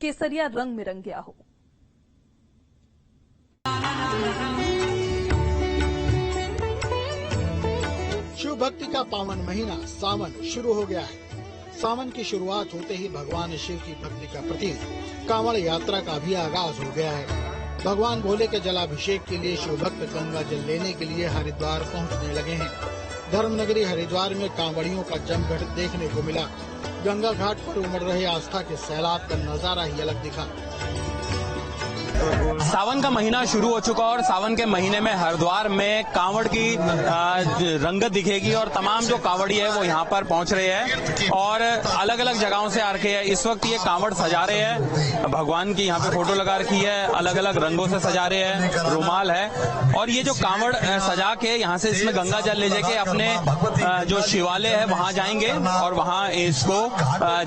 केसरिया रंग में रंग गया हो। शिव भक्ति का पावन महीना सावन शुरू हो गया है। सावन की शुरुआत होते ही भगवान शिव की भक्ति का प्रतीक कांवड़ यात्रा का भी आगाज हो गया है। भगवान भोले के जलाभिषेक के लिए शिव भक्त गंगा जल लेने के लिए हरिद्वार पहुंचने लगे हैं। धर्मनगरी हरिद्वार में कांवड़ियों का जमघट देखने को मिला। गंगा घाट पर उमड़ रहे आस्था के सैलाब का नजारा ही अलग दिखा। सावन का महीना शुरू हो चुका और सावन के महीने में हरिद्वार में कांवड़ की रंगत दिखेगी और तमाम जो कांवड़ी है वो यहाँ पर पहुँच रहे हैं और अलग अलग जगहों से आ रखे हैं। इस वक्त ये कांवड़ सजा रहे हैं, भगवान की यहाँ पे फोटो लगा रखी है, अलग अलग रंगों से सजा रहे हैं, रुमाल है और ये जो कांवड़ सजा के यहाँ से इसमें गंगा जल ले जाके अपने जो शिवालय है वहाँ जाएंगे और वहाँ इसको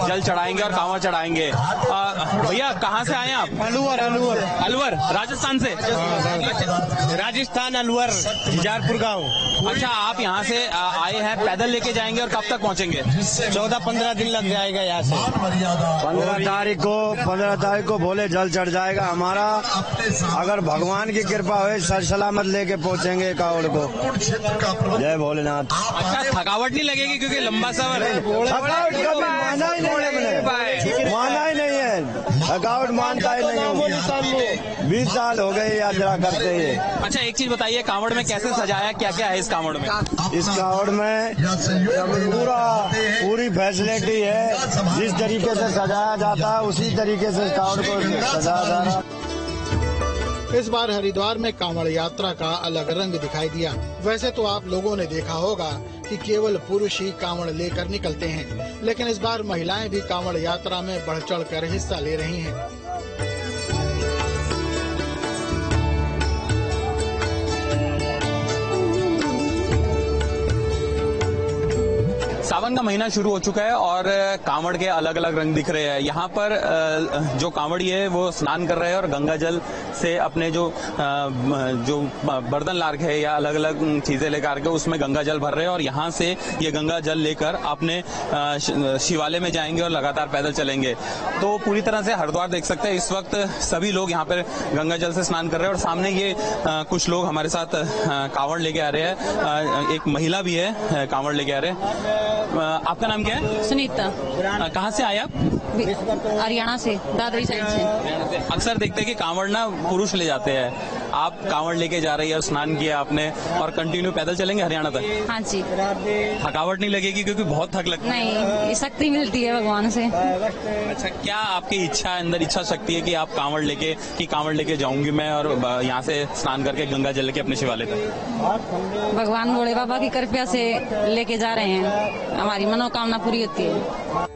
जल चढ़ाएंगे और कांवड़ चढ़ाएंगे। भैया कहाँ से आए आप? अलवर राजस्थान से। राजस्थान अलवर हिजारपुर गांव। अच्छा, आप यहाँ से आए हैं, पैदल लेके जाएंगे और कब तक पहुँचेंगे? 14-15 दिन लग जाएगा यहाँ से। 15 तारीख को भोले जल चढ़ जाएगा हमारा। अगर भगवान की कृपा हो सर सलामत लेके पहुँचेंगे कांवड़ को। जय भोलेनाथ। अच्छा, थकावट नहीं लगेगी क्योंकि लंबा सफर है? थकावट कभी माना ही नहीं है, माना ही नहीं है, थकावट मानता ही नहीं हूँ। 20 साल हो गए यात्रा करते हुए। अच्छा, एक चीज बताइए, कांवड़ में कैसे सजाया, क्या क्या है इस कांवड़ में? इस कांवड़ में पूरी फैसिलिटी है। जिस तरीके से सजाया जाता है उसी तरीके से कांवड़ को सजाया जा रहा है। इस बार हरिद्वार में कांवड़ यात्रा का अलग रंग दिखाई दिया। वैसे तो आप लोगों ने देखा होगा कि केवल पुरुष ही कांवड़ लेकर निकलते हैं, लेकिन इस बार महिलाएं भी कांवड़ यात्रा में बढ़ चढ़ कर हिस्सा ले रही हैं। सावन का महीना शुरू हो चुका है और कांवड़ के अलग अलग रंग दिख रहे हैं। यहाँ पर जो कांवड़ी है वो स्नान कर रहे हैं और गंगा जल से अपने जो बर्तन ला रखे हैं या अलग अलग चीजें लेकर के उसमें गंगा जल भर रहे हैं और यहाँ से ये गंगा जल लेकर अपने शिवालय में जाएंगे और लगातार पैदल चलेंगे। तो पूरी तरह से हरिद्वार देख सकते हैं इस वक्त सभी लोग यहाँ पर गंगा जल से स्नान कर रहे हैं और सामने ये कुछ लोग हमारे साथ कांवड़ लेके आ रहे हैं। एक महिला भी है कांवड़ लेके आ रहे हैं। आपका नाम क्या है? सुनीता। कहाँ से आए आप? हरियाणा से, दादरी साइड से। अक्सर देखते हैं कि कांवड़ ना पुरुष ले जाते हैं, आप कांवड़ लेके जा रही है, स्नान किया आपने और कंटिन्यू पैदल चलेंगे हरियाणा तक? हाँ जी। थकावट नहीं लगेगी क्योंकि बहुत थक लगती है? नहीं, शक्ति मिलती है भगवान से। अच्छा, क्या आपकी इच्छा अंदर इच्छा शक्ति है कि आप कांवड़ लेके जाऊंगी मैं और यहाँ से स्नान करके गंगा जल के अपने शिवालय तक? भगवान भोले बाबा की कृपा से लेके जा रहे हैं, हमारी मनोकामना पूरी होती है।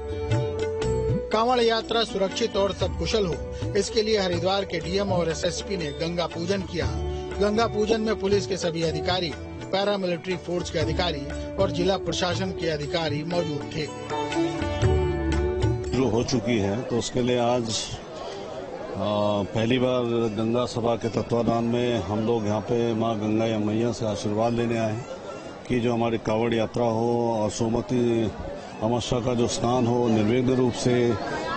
कांवड़ यात्रा सुरक्षित और सकुशल हो, इसके लिए हरिद्वार के डीएम और एसएसपी ने गंगा पूजन किया। गंगा पूजन में पुलिस के सभी अधिकारी, पैरामिलिट्री फोर्स के अधिकारी और जिला प्रशासन के अधिकारी मौजूद थे। जो हो चुकी है तो उसके लिए आज पहली बार गंगा सभा के तत्वाधान में हम लोग यहाँ पे माँ गंगा या मैया से आशीर्वाद लेने आए हैं कि जो हमारी कांवड़ यात्रा हो और सोमवती अमावस्या का जो स्नान हो निर्विघ्न रूप से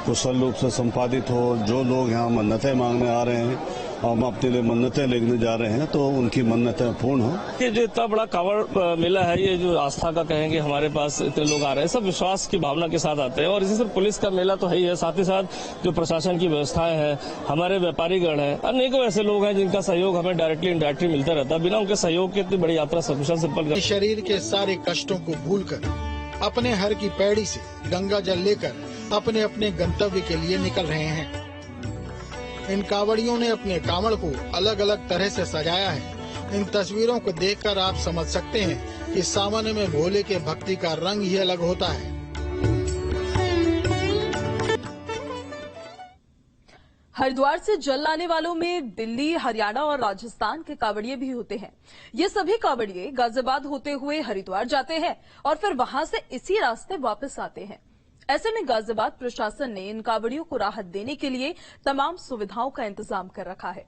कुशल रूप से संपादित हो। जो लोग यहाँ मन्नतें मांगने आ रहे हैं और हम अपने लिए मन्नतें लेने जा रहे हैं तो उनकी मन्नतें पूर्ण हो। ये जो इतना बड़ा कांवड़ मेला है, ये जो आस्था का कहेंगे हमारे पास इतने लोग आ रहे हैं, सब विश्वास की भावना के साथ आते हैं और इसी से पुलिस का मेला तो है ही है, साथ ही साथ जो प्रशासन की व्यवस्थाएं हैं, हमारे व्यापारी गण हैं, अनेकों ऐसे लोग हैं जिनका सहयोग हमें डायरेक्टली इनडायरेक्टली मिलता रहता है। बिना उनके सहयोग के इतनी बड़ी यात्रा सकुशल संपन्न। शरीर के सारे कष्टों को भूलकर अपने हर की पैड़ी से गंगा जल लेकर अपने अपने गंतव्य के लिए निकल रहे हैं। इन कांवड़ियों ने अपने कांवड़ को अलग अलग तरह से सजाया है। इन तस्वीरों को देखकर आप समझ सकते हैं कि सावन में भोले के भक्ति का रंग ही अलग होता है। हरिद्वार से जल लाने वालों में दिल्ली, हरियाणा और राजस्थान के कांवड़िए भी होते हैं। ये सभी कांवड़िए गाजियाबाद होते हुए हरिद्वार जाते हैं और फिर वहां से इसी रास्ते वापस आते हैं। ऐसे में गाजियाबाद प्रशासन ने इन कांवड़ियों को राहत देने के लिए तमाम सुविधाओं का इंतजाम कर रखा है।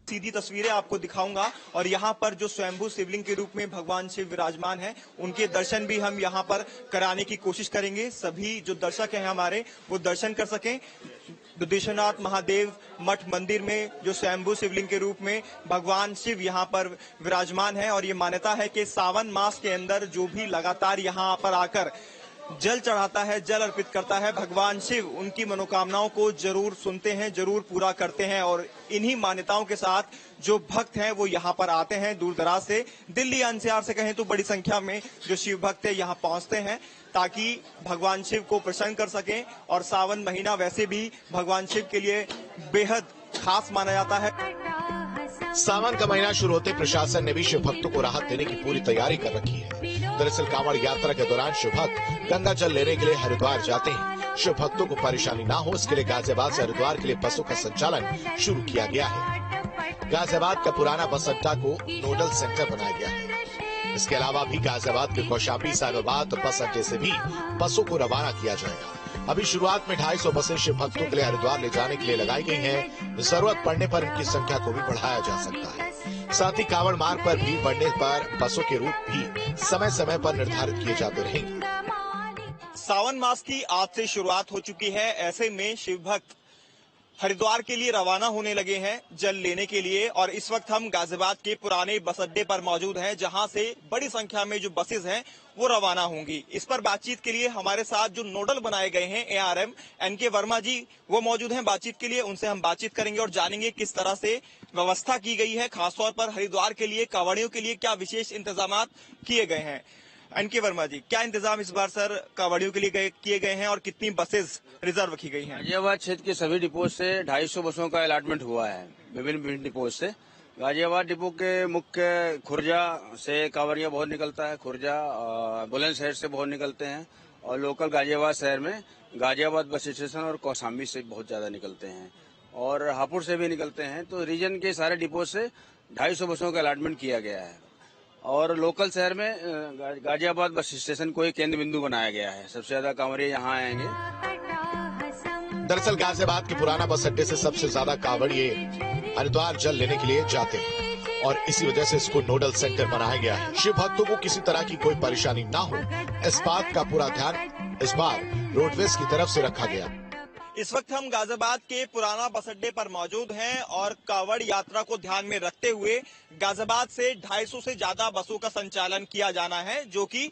सीधी तस्वीरें आपको दिखाऊंगा और यहाँ पर जो स्वयंभू शिवलिंग के रूप में भगवान शिव विराजमान है, उनके दर्शन भी हम यहाँ पर कराने की कोशिश करेंगे। सभी जो दर्शक हैं हमारे वो दर्शन कर सकें। दुधेश्वरनाथ महादेव मठ मंदिर में जो स्वयंभू शिवलिंग के रूप में भगवान शिव यहाँ पर विराजमान है। और ये मान्यता है कि सावन मास के अंदर जो भी लगातार यहाँ पर आकर जल चढ़ाता है, जल अर्पित करता है, भगवान शिव उनकी मनोकामनाओं को जरूर सुनते हैं, जरूर पूरा करते हैं। और इन्हीं मान्यताओं के साथ जो भक्त हैं वो यहाँ पर आते हैं दूर दराज से, दिल्ली एनसीआर से कहें तो बड़ी संख्या में जो शिव भक्त है यहाँ पहुँचते हैं ताकि भगवान शिव को प्रसन्न कर सकें। और सावन महीना वैसे भी भगवान शिव के लिए बेहद खास माना जाता है। सावन का महीना शुरू होते प्रशासन ने भी शिव भक्तों को राहत देने की पूरी तैयारी कर रखी है। दरअसल कांवड़ यात्रा के दौरान शिव भक्त गंगा जल लेने के लिए हरिद्वार जाते हैं। शिव भक्तों को परेशानी न हो इसके लिए गाजियाबाद से हरिद्वार के लिए बसों का संचालन शुरू किया गया है। गाजियाबाद का पुराना बस अड्डा को नोडल सेंटर बनाया गया है। इसके अलावा भी गाजियाबाद के कौशाम्बी साहिबाबाद बस अड्डे से भी बसों को रवाना किया जाएगा। अभी शुरुआत में 250 बसें शिव भक्तों के लिए हरिद्वार ले जाने के लिए लगाई गई हैं। जरूरत पड़ने पर इनकी संख्या को भी बढ़ाया जा सकता है। साथ ही कांवड़ मार्ग पर भीड़ बढ़ने पर बसों के रूट भी समय समय पर निर्धारित किए जाते रहेंगे। सावन मास की आज से शुरुआत हो चुकी है। ऐसे में शिव भक्त हरिद्वार के लिए रवाना होने लगे हैं जल लेने के लिए। और इस वक्त हम गाजियाबाद के पुराने बस अड्डे पर मौजूद हैं जहां से बड़ी संख्या में जो बसेज हैं वो रवाना होंगी। इस पर बातचीत के लिए हमारे साथ जो नोडल बनाए गए हैं ARM NK वर्मा जी वो मौजूद हैं बातचीत के लिए। उनसे हम बातचीत करेंगे और जानेंगे किस तरह से व्यवस्था की गई है, खासतौर पर हरिद्वार के लिए कांवड़ियों के लिए क्या विशेष इंतजाम किए गए हैं। NK वर्मा जी, क्या इंतजाम इस बार सर कांवड़ियों के लिए किए गए हैं और कितनी बसेज रिजर्व की गई हैं? गाजियाबाद क्षेत्र के सभी डिपो से 250 बसों का अलॉटमेंट हुआ है विभिन्न डिपो से। गाजियाबाद डिपो के मुख्य खुर्जा से कांवड़िया बहुत निकलता है, खुर्जा बुलंदशहर से बहुत निकलते हैं और लोकल गाजियाबाद शहर में गाजियाबाद बस स्टेशन और कौशाम्बी से बहुत ज्यादा निकलते हैं और हापुड़ से भी निकलते हैं। तो रीजन के सारे डिपो से 250 बसों का अलॉटमेंट किया गया है और लोकल शहर में गाजियाबाद बस स्टेशन को एक केंद्र बिंदु बनाया गया है। सबसे ज्यादा कांवड़िया यहाँ आएंगे। दरअसल गाजियाबाद के पुराना बस अड्डे से सबसे ज्यादा कांवड़िए हरिद्वार जल लेने के लिए जाते हैं और इसी वजह से इसको नोडल सेंटर बनाया गया है। शिव भक्तों को किसी तरह की कोई परेशानी न हो इस बात का पूरा ध्यान इस बार रोडवेज की तरफ से रखा गया। इस वक्त हम गाजियाबाद के पुराना बस अड्डे पर मौजूद हैं और कांवड़ यात्रा को ध्यान में रखते हुए गाजियाबाद से 250 से ज्यादा बसों का संचालन किया जाना है जो कि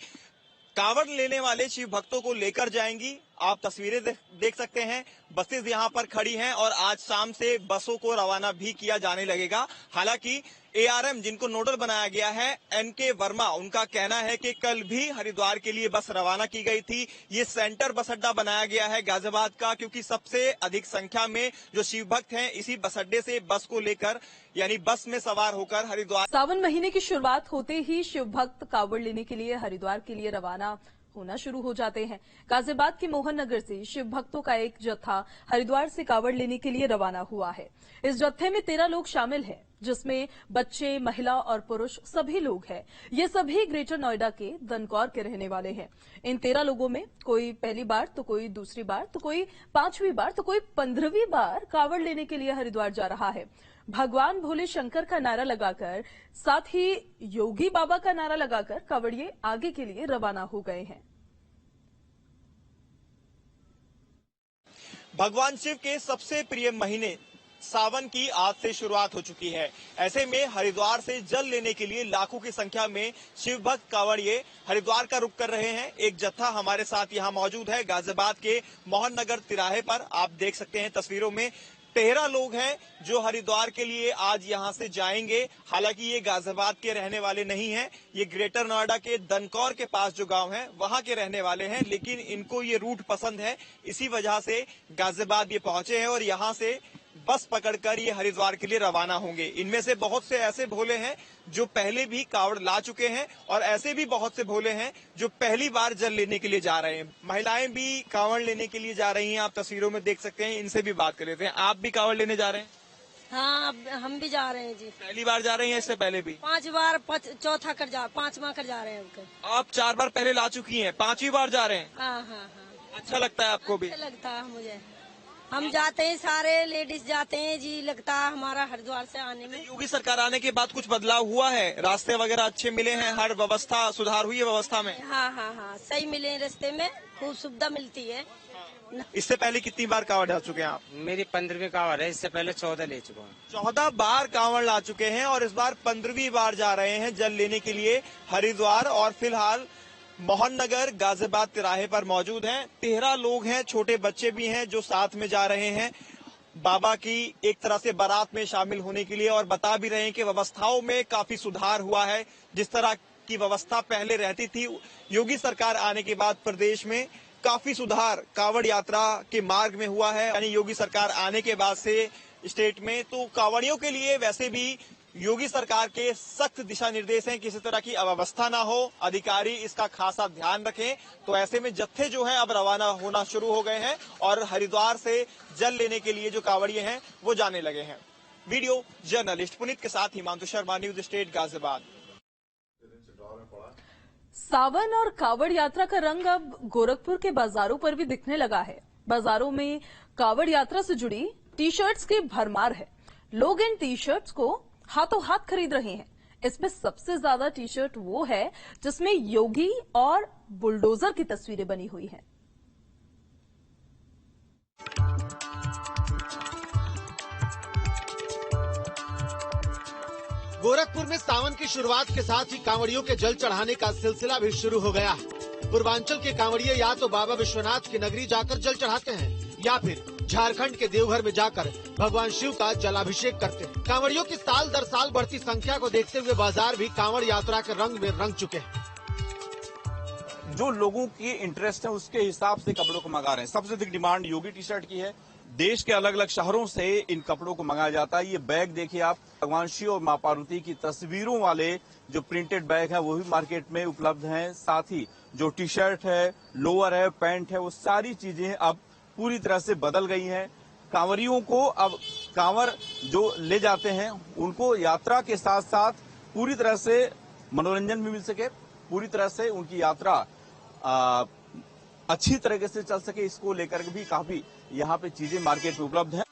कांवड़ लेने वाले शिव भक्तों को लेकर जाएंगी। आप तस्वीरें देख सकते हैं, बसेज यहाँ पर खड़ी हैं और आज शाम से बसों को रवाना भी किया जाने लगेगा। हालांकि ARM जिनको नोडल बनाया गया है NK वर्मा, उनका कहना है कि कल भी हरिद्वार के लिए बस रवाना की गई थी। ये सेंटर बस अड्डा बनाया गया है गाजियाबाद का क्योंकि सबसे अधिक संख्या में जो शिव भक्त हैं इसी बस अड्डे से बस को लेकर यानी बस में सवार होकर हरिद्वार। सावन महीने की शुरुआत होते ही शिव भक्त कांवड़ लेने के लिए हरिद्वार के लिए रवाना होना शुरू हो जाते हैं। गाजियाबाद के मोहन नगर से शिव भक्तों का एक जत्था हरिद्वार से कांवड़ लेने के लिए रवाना हुआ है। इस जत्थे में 13 लोग शामिल हैं जिसमें बच्चे, महिला और पुरुष सभी लोग हैं। ये सभी ग्रेटर नोएडा के दनकौर के रहने वाले हैं। इन 13 लोगों में कोई पहली बार तो कोई दूसरी बार तो कोई 5वीं बार तो कोई 15वीं बार कांवड़ लेने के लिए हरिद्वार जा रहा है। भगवान भोले शंकर का नारा लगाकर साथ ही योगी बाबा का नारा लगाकर कांवड़िए आगे के लिए रवाना हो गए हैं। भगवान शिव के सबसे प्रिय महीने सावन की आज से शुरुआत हो चुकी है। ऐसे में हरिद्वार से जल लेने के लिए लाखों की संख्या में शिव भक्त कांवड़िए हरिद्वार का रुख कर रहे हैं। एक जत्था हमारे साथ यहाँ मौजूद है गाजियाबाद के मोहन नगर तिराहे पर। आप देख सकते हैं तस्वीरों में 13 लोग हैं जो हरिद्वार के लिए आज यहां से जाएंगे। हालांकि ये गाजियाबाद के रहने वाले नहीं हैं, ये ग्रेटर नोएडा के दनकौर के पास जो गांव है वहां के रहने वाले हैं, लेकिन इनको ये रूट पसंद है, इसी वजह से गाजियाबाद ये पहुंचे हैं और यहां से बस पकड़कर ये हरिद्वार के लिए रवाना होंगे। इनमें से बहुत से ऐसे भोले हैं जो पहले भी कांवड़ ला चुके हैं और ऐसे भी बहुत से भोले हैं जो पहली बार जल लेने के लिए जा रहे हैं। महिलाएं भी कांवड़ लेने के लिए जा रही हैं, आप तस्वीरों में देख सकते हैं। इनसे भी बात कर लेते हैं। आप भी कांवड़ लेने जा रहे हैं? हाँ, हम भी जा रहे हैं जी। पहली बार जा रही हैं? इससे पहले भी 5 बार, 5वां कर जा रहे हैं। आप 4 बार पहले ला चुकी हैं, 5वीं बार जा रहे हैं? हाँ। अच्छा लगता है आपको भी? अच्छा लगता है मुझे। हम जाते हैं, सारे लेडीज जाते हैं जी। लगता है हमारा हरिद्वार से आने में। योगी सरकार आने के बाद कुछ बदलाव हुआ है? रास्ते वगैरह अच्छे मिले हैं? हर व्यवस्था सुधार हुई है व्यवस्था में? हाँ, सही मिले। रास्ते में खूब सुविधा मिलती है। इससे पहले कितनी बार कांवड़ ला चुके हैं आप? मेरी 15वीं कांवड़ है, इससे पहले 14 ले चुका हूँ। 14 बार कांवड़ ला चुके हैं और इस बार 15वीं बार जा रहे हैं जल लेने के लिए हरिद्वार। और फिलहाल मोहन नगर गाजियाबाद तिराहे पर मौजूद हैं। 13 लोग हैं, छोटे बच्चे भी हैं जो साथ में जा रहे हैं बाबा की एक तरह से बारात में शामिल होने के लिए। और बता भी रहे हैं कि व्यवस्थाओं में काफी सुधार हुआ है। जिस तरह की व्यवस्था पहले रहती थी, योगी सरकार आने के बाद प्रदेश में काफी सुधार कांवड़ यात्रा के मार्ग में हुआ है। यानी योगी सरकार आने के बाद से स्टेट में तो कांवड़ियों के लिए वैसे भी योगी सरकार के सख्त दिशा निर्देश हैं, किसी तरह की अव्यवस्था ना हो, अधिकारी इसका खासा ध्यान रखें। तो ऐसे में जत्थे जो हैं अब रवाना होना शुरू हो गए हैं और हरिद्वार से जल लेने के लिए जो कांवड़िए हैं वो जाने लगे हैं। वीडियो जर्नलिस्ट पुनीत के साथ हिमांशु शर्मा, न्यूज स्टेट गाजियाबाद। सावन और कांवड़ यात्रा का रंग अब गोरखपुर के बाजारों पर भी दिखने लगा है। बाजारों में कांवड़ यात्रा से जुड़ी टी शर्ट्स की भरमार है। लोग इन टी शर्ट्स को हाथों हाथ खरीद रहे हैं। इसमें सबसे ज्यादा टी शर्ट वो है जिसमें योगी और बुलडोजर की तस्वीरें बनी हुई हैं। गोरखपुर में सावन की शुरुआत के साथ ही कांवड़ियों के जल चढ़ाने का सिलसिला भी शुरू हो गया है। पूर्वांचल के कांवड़िए या तो बाबा विश्वनाथ की नगरी जाकर जल चढ़ाते हैं या फिर झारखंड के देवघर में जाकर भगवान शिव का जलाभिषेक करते हैं। कांवड़ियों की साल दर साल बढ़ती संख्या को देखते हुए बाजार भी कांवड़ यात्रा के रंग में रंग चुके हैं। जो लोगों की इंटरेस्ट है उसके हिसाब से कपड़ों को मंगा रहे हैं। सबसे अधिक डिमांड योगी टी शर्ट की है। देश के अलग अलग शहरों से इन कपड़ों को मंगाया जाता है। ये बैग देखिए आप, भगवान शिव और मां पार्वती की तस्वीरों वाले जो प्रिंटेड बैग है वो भी मार्केट में उपलब्ध हैं। साथ ही जो टी शर्ट है, लोअर है, पैंट है, वो सारी चीजें अब पूरी तरह से बदल गई हैं। कांवरियों को अब कांवर जो ले जाते हैं उनको यात्रा के साथ साथ पूरी तरह से मनोरंजन भी मिल सके, पूरी तरह से उनकी यात्रा अच्छी तरीके से चल सके, इसको लेकर भी काफी यहाँ पे चीजें मार्केट में उपलब्ध हैं।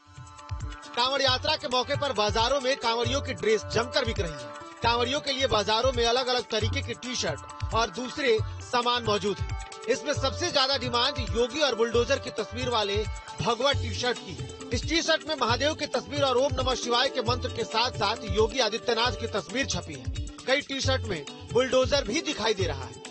कांवड़ यात्रा के मौके पर बाजारों में कांवड़ियों की ड्रेस जमकर बिक रही है। कांवड़ियों के लिए बाजारों में अलग अलग तरीके की टी शर्ट और दूसरे सामान मौजूद है। इसमें सबसे ज्यादा डिमांड योगी और बुलडोजर की तस्वीर वाले भगवा टी शर्ट की है। इस टी शर्ट में महादेव की तस्वीर और ओम नमः शिवाय के मंत्र के साथ साथ योगी आदित्यनाथ की तस्वीर छपी है। कई टी शर्ट में बुलडोजर भी दिखाई दे रहा है।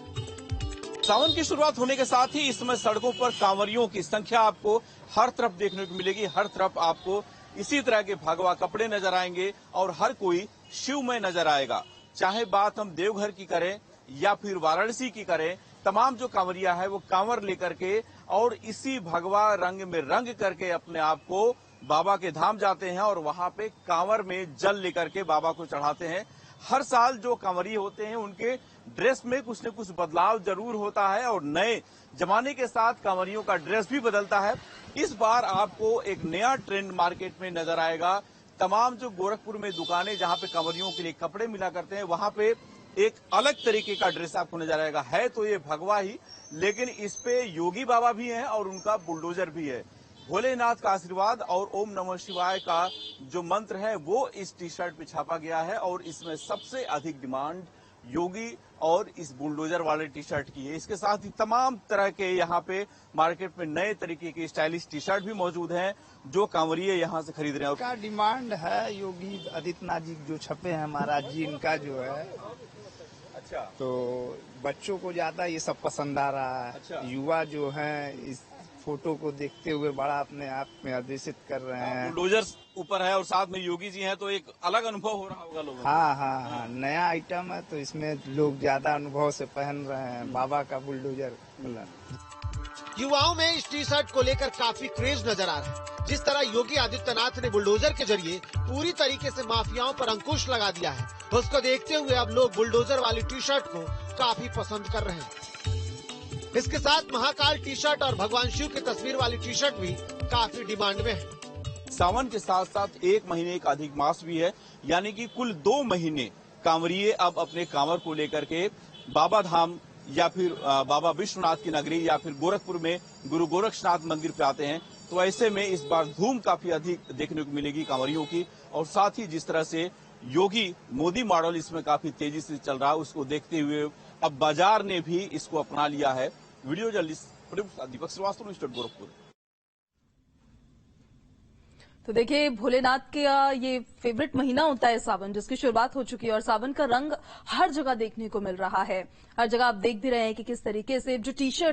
सावन की शुरुआत होने के साथ ही इस समय सड़कों पर कांवरियों की संख्या आपको हर तरफ देखने को मिलेगी। हर तरफ आपको इसी तरह के भगवा कपड़े नजर आएंगे और हर कोई शिवमय नजर आएगा। चाहे बात हम देवघर की करें या फिर वाराणसी की करें, तमाम जो कांवरिया है वो कांवर लेकर के और इसी भगवा रंग में रंग करके अपने आप को बाबा के धाम जाते हैं और वहां पे कांवर में जल लेकर के बाबा को चढ़ाते हैं। हर साल जो कांवरिये होते हैं उनके ड्रेस में कुछ न कुछ बदलाव जरूर होता है और नए जमाने के साथ कांवरियों का ड्रेस भी बदलता है। इस बार आपको एक नया ट्रेंड मार्केट में नजर आएगा। तमाम जो गोरखपुर में दुकानें जहां पे कांवरियों के लिए कपड़े मिला करते हैं वहां पे एक अलग तरीके का ड्रेस आपको नजर आएगा। है तो ये भगवा ही, लेकिन इस पे योगी बाबा भी हैं और उनका बुलडोजर भी है। भोलेनाथ का आशीर्वाद और ओम नमः शिवाय का जो मंत्र है वो इस टी शर्ट पे छापा गया है और इसमें सबसे अधिक डिमांड योगी और इस बुलडोजर वाले टी शर्ट की है। इसके साथ ही तमाम तरह के यहाँ पे मार्केट में नए तरीके के स्टाइलिश टी शर्ट भी मौजूद हैं जो कांवरिये यहाँ से खरीद रहे हैं। का डिमांड है योगी आदित्यनाथ जी जो छपे हैं महाराज जी, इनका जो है अच्छा, तो बच्चों को ज्यादा ये सब पसंद आ रहा है। अच्छा। युवा जो है इस फोटो को देखते हुए बड़ा अपने आप में आदेशित कर रहे हैं। बुलडोजर ऊपर है और साथ में योगी जी हैं तो एक अलग अनुभव हो रहा होगा लोगों को। हाँ, नया आइटम है तो इसमें लोग ज्यादा अनुभव से पहन रहे हैं बाबा का बुलडोजर। युवाओं में इस टी शर्ट को लेकर काफी क्रेज नजर आ रहा है। जिस तरह योगी आदित्यनाथ ने बुलडोजर के जरिए पूरी तरीके से माफियाओं पर अंकुश लगा दिया है, उसको देखते हुए अब लोग बुलडोजर वाली टी शर्ट को काफी पसंद कर रहे हैं। इसके साथ महाकाल टी शर्ट और भगवान शिव की तस्वीर वाली टी शर्ट भी काफी डिमांड में है। सावन के साथ साथ एक महीने का अधिक मास भी है, यानी कि कुल 2 महीने कांवरिये अब अपने कांवर को लेकर के बाबा धाम या फिर बाबा विश्वनाथ की नगरी या फिर गोरखपुर में गुरु गोरक्षनाथ मंदिर पे आते हैं। तो ऐसे में इस बार धूम काफी अधिक देखने को मिलेगी कांवरियों की। और साथ ही जिस तरह से योगी मोदी मॉडल इसमें काफी तेजी से चल रहा है, उसको देखते हुए अब बाजार ने भी इसको अपना लिया है। वीडियो जर्नलिस्ट दीपक श्रीवास्तव, गोरखपुर। तो देखिए भोलेनाथ का ये फेवरेट महीना होता है सावन, जिसकी शुरुआत हो चुकी है और सावन का रंग हर जगह देखने को मिल रहा है। हर जगह आप देख भी रहे हैं कि किस तरीके से जो टी शर्ट